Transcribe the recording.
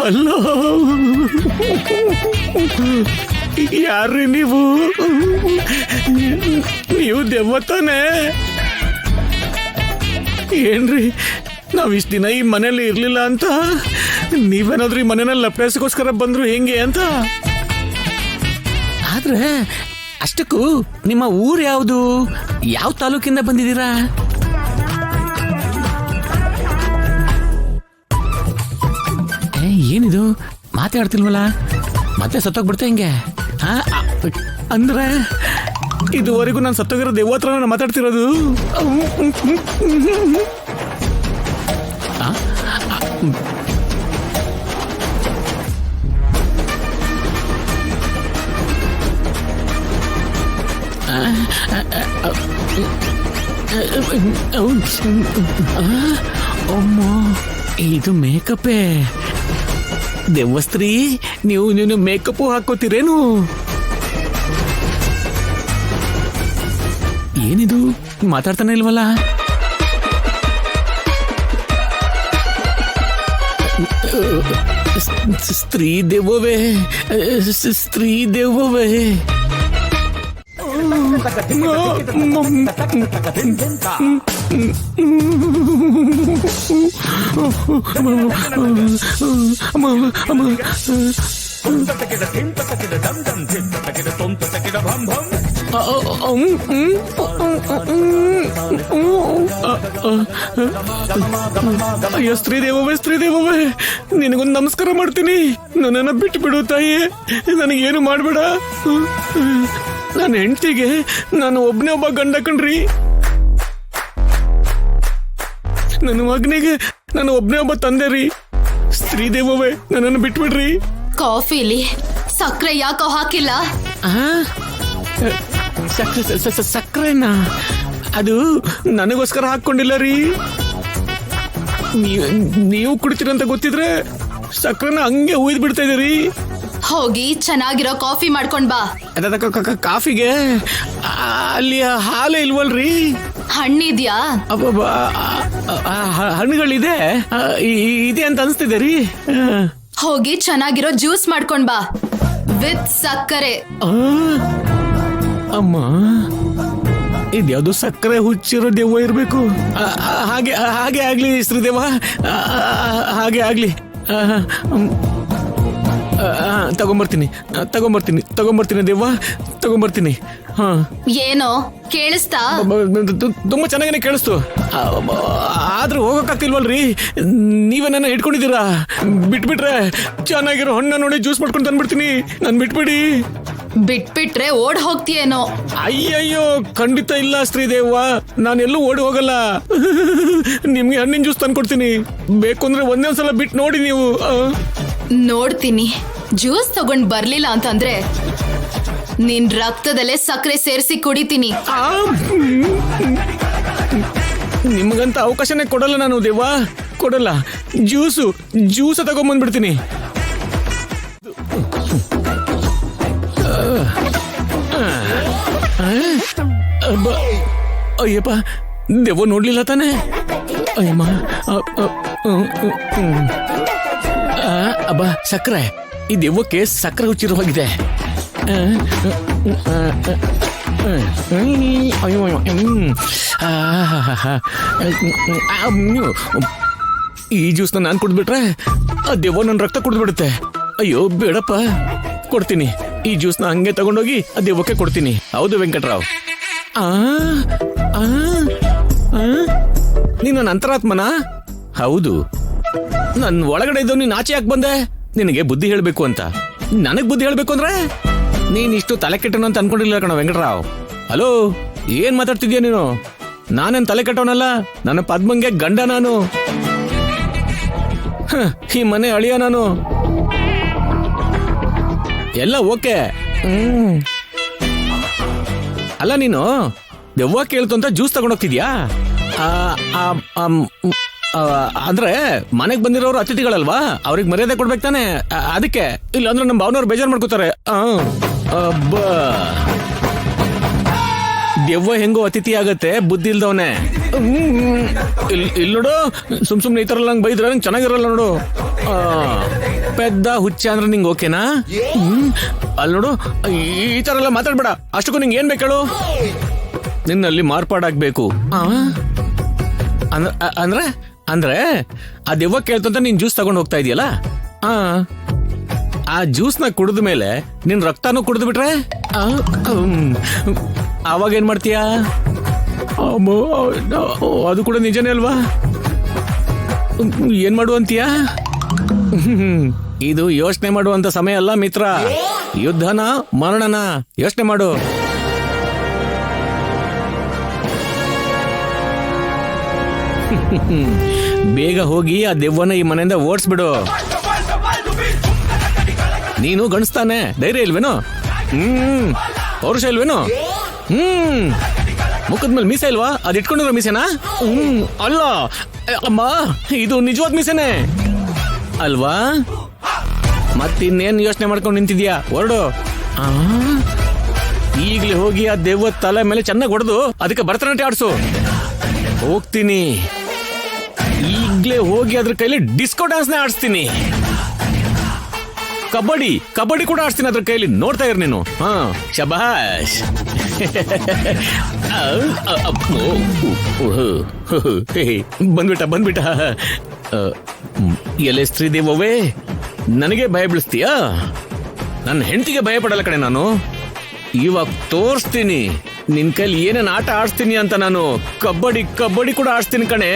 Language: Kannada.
ಹಲೋ, ಯಾರ್ರಿ ನೀವು? ನೀವು ದೆವ್ವ ತಾನೆ? ಏನ್ರಿ, ನಾವ್ ಇಷ್ಟ ದಿನ ಈ ಮನೇಲಿ ಇರ್ಲಿಲ್ಲ ಅಂತ ನೀವೇನಾದ್ರೂ ಈ ಮನೆಯಲ್ಲಿ ಲಪ್ಪಿಸೋಸ್ಕರ ಬಂದ್ರು ಹೆಂಗೆ ಅಂತ? ಆದ್ರೆ ಅಷ್ಟಕ್ಕೂ ನಿಮ್ಮ ಊರ್ ಯಾವುದು? ಯಾವ ತಾಲೂಕಿಂದ ಬಂದಿದ್ದೀರಾ? ಏನಿದು ಮಾತಾಡ್ತಿಲ್ವಲ್ಲ? ಮತ್ತೆ ಸತ್ತೋಗ್ಬಿಡ್ತಾ ಹಿಂಗೆ? ಅಂದ್ರೆ ಇದುವರೆಗೂ ನಾನು ಸತ್ತೋಗಿರೋ ದೆವ್ವ ಹತ್ರ ನಾನು ಮಾತಾಡ್ತಿರೋದು. ಅಮ್ಮ, ಇದು ಮೇಕಪ್ಪೇ. ದೆವ್ವಸ್ತ್ರೀ, ನೀವು ಮೇಕಪ್ ಹಾಕೋತೀರೇನು? ಏನಿದು ಮಾತಾಡ್ತಾನೆ ಇಲ್ವಲ್ಲ? ಸ್ತ್ರೀ ದೆವ್ವವೇ, ಸ್ತ್ರೀ ದೆವ್ವವೇ. ಅಯ್ಯೋ ಸ್ತ್ರೀ ದೇವವೇ, ಸ್ತ್ರೀ ದೇವವೇ, ನಿನಗೊಂದು ನಮಸ್ಕಾರ ಮಾಡ್ತೀನಿ. ನನ್ನನ್ನು ಬಿಟ್ಟು ಬಿಡು ತಾಯಿ, ನನಗೇನು ಮಾಡ್ಬೇಡ. ನನ್ನ ಹೆಂಡತಿಗೆ ನಾನು ಒಬ್ಬನೇ ಒಬ್ಬ ಗಂಡ ಕಣ್ರಿ. ನನ್ನ ಮಗನಿಗೆ ನಾನು ಒಬ್ಬನೇ ಒಬ್ಬ ತಂದೆ ರೀ. ಸ್ತ್ರೀ ದೇವವೇ, ನನ್ನನ್ನು ಬಿಟ್ಬಿಡ್ರಿ. ಕಾಫಿಲಿ ಸಕ್ಕರೆ ಯಾಕೋ ಹಾಕಿಲ್ಲ? ಸಕ್ಕರೆನಾ? ಅದು ನನಗೋಸ್ಕರ ಹಾಕೊಂಡಿಲ್ಲ ರೀ. ನೀವು ಕುಡಿತೀರಂತ ಗೊತ್ತಿದ್ರೆ ಸಕ್ಕರೆನ ಹಂಗೆ ಉಯ್ದು ಬಿಡ್ತಾ ಇದೀರಿ. ಹೋಗಿ ಚೆನ್ನಾಗಿರೋ ಕಾಫಿ ಮಾಡ್ಕೊಂಡ್ ಬಾ. ಕಾಫಿಗೆ ಅಲ್ಲಿ ಹಾಲೇ ಇಲ್ವಲ್ರಿ? ಹಣ್ಣಿದ್ಯಾ? ಹಣ್ಣುಗಳಿದೆ, ಇದೆ ಅಂತ ಅನ್ಸ್ತಿದೆ ರೀ. ಹೋಗಿ ಚೆನ್ನಾಗಿರೋ ಜ್ಯೂಸ್ ಮಾಡ್ಕೊಂಡ್ ಬಾ ವಿತ್ ಸಕ್ಕರೆ. ಅಮ್ಮ, ಇದ್ಯಾವುದು ಸಕ್ಕರೆ ಹುಚ್ಚಿರೋ ದೆವ್ವ ಇರ್ಬೇಕು. ಹಾಗೆ ಹಾಗೆ ಆಗ್ಲಿ ಶ್ರೀದೇವ, ಹಾಗೆ ಆಗ್ಲಿ. ತಗೊಂಬರ್ತೀನಿ ದೆವ್ವ, ತಗೊಂಬರ್ತೀನಿ. ಏನೋ ಕೇಳಿಸ್ತಾ? ತುಂಬಾ ಚೆನ್ನಾಗೇ ಕೇಳಿಸ್ತು. ಆದ್ರೂ ಹೋಗಕ್ಕಾಗ್ತಿಲ್ವಲ್ರಿ? ನೀವೇ ನನ್ನ ಇಟ್ಕೊಂಡಿದ್ದೀರಾ. ಬಿಟ್ಬಿಟ್ರೆ ಚೆನ್ನಾಗಿರೋ ಹಣ್ಣ ನೋಡಿ ಜ್ಯೂಸ್ ಮಾಡ್ಕೊಂಡು ತಂದ್ಬಿಡ್ತೀನಿ. ನನ್ ಬಿಟ್ಬಿಡಿ. ಬಿಟ್ಬಿಟ್ರೆ ಓಡ್ ಹೋಗ್ತೀಯೇನೋ? ಅಯ್ಯಯ್ಯೋ, ಖಂಡಿತ ಇಲ್ಲ ಶ್ರೀದೇವ, ನಾನೆಲ್ಲೂ ಓಡಿ ಹೋಗಲ್ಲ. ನಿಮ್ಗೆ ಹಣ್ಣಿನ ಜ್ಯೂಸ್ ತಂದ್ಕೊಡ್ತೀನಿ. ಬೇಕು ಅಂದ್ರೆ ಒಂದೇ ಒಂದ್ಸಲ ಬಿಟ್ಟು ನೋಡಿ ನೀವು. ನೋಡ್ತೀನಿ. ಜ್ಯೂಸ್ ತಗೊಂಡ್ ಬರ್ಲಿಲ್ಲ ಅಂತಂದ್ರೆ ನಿನ್ ರಕ್ತದಲ್ಲೇ ಸಕ್ಕರೆ ಸೇರಿಸಿ ಕುಡಿತೀನಿ. ನಿಮ್ಗಂತ ಅವಕಾಶನೇ ಕೊಡಲ್ಲ ನಾನು ದೇವಾ, ಕೊಡಲ್ಲ. ಜ್ಯೂಸ ತಗೊಂಡ್ಬಂದ್ಬಿಡ್ತೀನಿ. ಅಯ್ಯಪ್ಪ, ದೆವ್ವ ನೋಡ್ಲಿಲ್ಲ ತಾನೆ? ಅಯ್ಯಮ್ಮ, ಅಬ್ಬ ಸಕ್ಕರೆ. ಈ ದೆವ್ವಕ್ಕೆ ಸಕ್ಕರೆ ಹುಚ್ಚಿರುವಾಗಿದೆ. ಈ ಜ್ಯೂಸ್ನ ನಾನು ಕುಡಿದ್ಬಿಟ್ರೆ ಆ ದೆವ್ವ ನನ್ನ ರಕ್ತ ಕುಡಿದ್ಬಿಡುತ್ತೆ. ಅಯ್ಯೋ ಬೇಡಪ್ಪ, ಕೊಡ್ತೀನಿ. ಈ ಜ್ಯೂಸ್ನ ಹಂಗೆ ತಗೊಂಡೋಗಿ ಆ ದೆವ್ವಕ್ಕೆ ಕೊಡ್ತೀನಿ. ಹೌದು ವೆಂಕಟರಾವ್, ನೀನು ನನ್ನ ಅಂತರಾತ್ಮನ? ಹೌದು. ನನ್ನ ಒಳಗಡೆ ಇದ್ದವ್ ನೀನ್ ಆಚೆ ಯಾಕೆ ಬಂದೆ? ನಿನಗೆ ಬುದ್ಧಿ ಹೇಳ್ಬೇಕು ಅಂತ. ನನಗ್ ಬುದ್ಧಿ ಹೇಳ್ಬೇಕು ಅಂದ್ರೆ ನೀನ್ ಇಷ್ಟು ತಲೆ ಕೆಟ್ಟನು ಅಂತ ಅನ್ಕೊಂಡಿಲ್ಲ ಕಣ ವೆಂಕಟರಾವ್. ಹಲೋ, ಏನ್ ಮಾತಾಡ್ತಿದ್ಯಾ ನೀನು? ನಾನೇನ್ ತಲೆ ಕೆಟ್ಟವನಲ್ಲ. ನನ್ನ ಪದ್ಮಂಗೆ ಗಂಡ ನಾನು. ಈ ಮನೆ ಅಳಿಯ ನಾನು. ಎಲ್ಲ ಓಕೆ. ಅಲ್ಲ, ನೀನು ದೆವ್ವ ಕೇಳ್ತು ಅಂತ ಜ್ಯೂಸ್ ತಗೊಂಡೋಗ್ತಿದ್ಯಾ? ಅಂದ್ರೆ ಮನೆಗ್ ಬಂದಿರೋರು ಅತಿಥಿಗಳಲ್ವಾ, ಅವ್ರಿಗೆ ಮರ್ಯಾದೆ ಕೊಡ್ಬೇಕು ತಾನೆ. ಅದಕ್ಕೆ. ಇಲ್ಲಾಂದ್ರೆ ನಮ್ಮ ಭಾವನವ್ರು ಬೇಜಾರು ಮಾಡ್ಕೋತಾರೆ. ದೆವ್ವ ಹೆಂಗೋ ಅತಿಥಿ ಆಗತ್ತೆ, ಬುದ್ಧಿ ಇಲ್ದವನೆ. ಇಲ್ಲಿ ನೋಡು, ಸುಮ್ನೆ ಈ ತರ ನಂಗೆ ಬೈದ್ರೆ ನಂಗೆ ಚೆನ್ನಾಗಿರಲ್ಲ ನೋಡು. ಪೆದ್ದ ಹುಚ್ಚ ಅಂದ್ರೆ ನಿಂಗೆ ಓಕೆನಾ? ಅಲ್ಲಿ ನೋಡು, ಈ ತರ ಎಲ್ಲ ಮಾತಾಡ್ಬೇಡ. ಅಷ್ಟಕ್ಕೂ ನಿಂಗೆ ಏನ್ ಬೇಕೇಳು? ನಿನ್ನಲ್ಲಿ ಮಾರ್ಪಾಡಾಗ್ಬೇಕು. ಅಂದ್ರೆ ಅಂದ್ರೆ ಆ ದೆವ್ವ ಕೇಳ್ತಂತ ನೀನ್ ಜ್ಯೂಸ್ ತಗೊಂಡ್ ಹೋಗ್ತಾ ಇದೆಯಲ್ಲ, ಆ ಜ್ಯೂಸ್ ನ ಕುಡಿದ ಮೇಲೆ ನಿನ್ ರಕ್ತನೂ ಕುಡಿದು ಬಿಟ್ರೆ ಅವಾಗ ಏನ್ ಮಾಡ್ತೀಯಾ? ಅದು ಕೂಡ ನಿಜನೇ ಅಲ್ವಾ? ಏನ್ ಮಾಡುವಂತೀಯಾ? ಇದು ಯೋಚನೆ ಮಾಡುವಂತ ಸಮಯ ಅಲ್ಲ ಮಿತ್ರ. ಯುದ್ಧನ ಮರಣನ ಯೋಚನೆ ಮಾಡು. ಬೇಗ ಹೋಗಿ ಆ ದೆವ್ವನ ಈ ಮನೆಯಿಂದ ಓಡಿಸ್ಬಿಡು. ನೀನು ಗಣಿಸ್ತಾನೆ, ಧೈರ್ಯ ಇಲ್ವೇನೋ? ಪೌರುಷ ಇಲ್ವೇನೋ? ಮುಖದ ಮೇಲೆ ಮೀಸೆ ಇಲ್ವಾ? ಅದ್ ಇಟ್ಕೊಂಡಿರೋ ಮೀಸೆನಾ? ಅಲ್ಲ ಅಮ್ಮ, ಇದು ನಿಜವಾದ ಮೀಸೆನೆ ಅಲ್ವಾ? ಮತ್ತಿನ್ನೇನ್ ಯೋಚನೆ ಮಾಡ್ಕೊಂಡು ನಿಂತಿದ್ಯಾ? ಹೊರಡು. ಈಗ್ಲೇ ಹೋಗಿ ಆ ದೆವ್ವ ತಲೆ ಮೇಲೆ ಚೆನ್ನಾಗಿ ಹೊಡೆದು ಅದಕ್ಕೆ ಭರತನಾಟ್ಯ ಆಡ್ಸು. ಹೋಗ್ತೀನಿ, ಈಗ್ಲೇ ಹೋಗಿ ಅದ್ರ ಕೈಲಿ ಡಿಸ್ಕೋ ಡ್ಯಾನ್ಸ್ ನ ಆಡಿಸ್ತೀನಿ. ಕಬಡ್ಡಿ ಕೂಡ ಆಡ್ತೀನಿ ಅದ್ರ ಕೈಲಿ. ನೋಡ್ತಾ ಇರ್ ನೀನು. ಶಬಾಷ್. ಬಂದ್ಬಿಟ್ಟ. ಎಲೆ ಸ್ತ್ರೀ ದೇವವೇ, ನನಗೆ ಭಯ ಬೀಳಿಸ್ತೀಯಾ? ನನ್ನ ಹೆಂಡತಿಗೆ ಭಯ ಪಡಲ್ಲ ಕಣೆ ನಾನು. ಇವಾಗ ತೋರಿಸ್ತೀನಿ ನಿನ್ ಕೈಲಿ ಏನೇನ್ ಆಟ ಆಡ್ಸ್ತೀನಿ ಅಂತ. ನಾನು ಕಬಡ್ಡಿ ಕೂಡ ಆಡ್ಸ್ತೀನಿ ಕಣೆ.